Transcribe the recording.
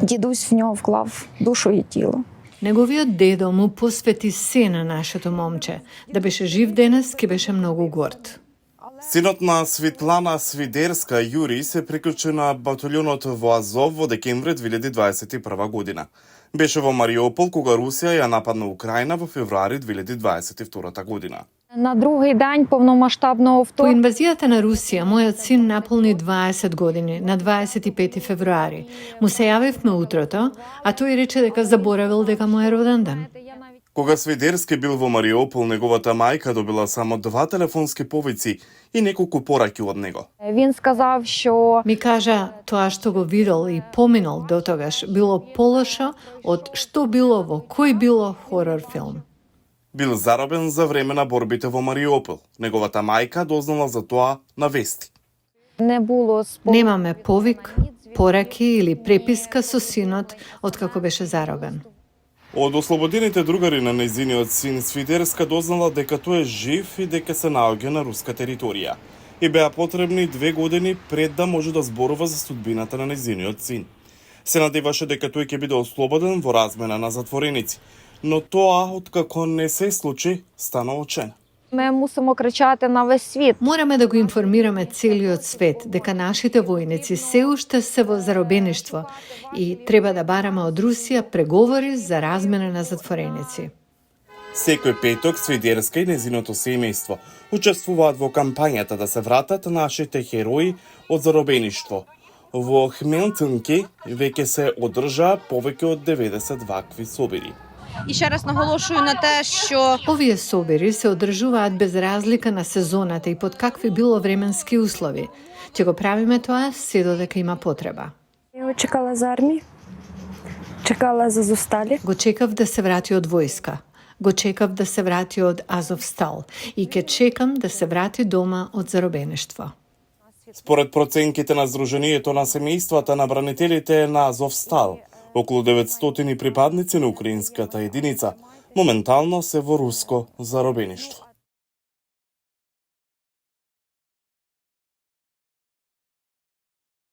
Дідусь в нього вклав душу і тіло. Неговиот дедо му посвети се на нашето момче. Да беше жив денес, ке беше многу горд. Синот на Светлана Свидерска Јури се приклучи на батальонот во Азов во декември 2021 година. Беше во Мариупол кога Русија ја нападна Украина во февруари 2022 година. На другий день повномасштабного По вторгнення инвазијата на Русија, мојот син наполни 20 години, на 25 февруари. Му се јавивме утрото, а тој рече дека заборавил дека му е роден ден. Кога Свидерски бил во Мариупол, неговата мајка добила само 2 телефонски повици и неколку пораки од него. він сказав, що Ми кажа, тоа што го видел и поминал до тогаш било полошо од што било во кој било хорор филм. Бил заробен за време на борбите во Мариупол. Неговата мајка дознала за тоа на вести. не було Немаме повик, пораки или преписка со синот од како беше заробен. Од ослободените другари на нејзиниот син Свидерска дознала дека тој е жив и дека се наоѓа на руска територија. И беа потребни 2 години пред да може да зборува за судбината на нејзиниот син. Се надеваше дека тој ќе биде ослободен во размена на затвореници, но тоа, откако не се случи, стана очен. Ми мусимо кричати на весь світ. Мораме да го информираме целиот свет дека нашите војници се уште се во заробеништво и треба да бараме од Русија преговори за размена на затвореници. Секој петок Свидерска и незиното семејство учествуваат во кампањата да се вратат нашите херои од заробеништво. Во Хмелтинки веќе се одржаа повеќе од 90 вакви собири. І ще раз наголошую на те, що Овие собири се одржуваат без разлика на сезоната и под какви било временски услови. Ќе го правиме тоа се додека има потреба. Я чекала за армії, чекала за Зосталі. Го чекав да се врати од војска. Го чекав да се врати од Азовстал и ке чекам да се врати дома од заробеништво. Според проценките на Сдруженијето на семејствата на бранителите на Азовстал, околу 900 припадници на украинската единица моментално се во руско заробеништво.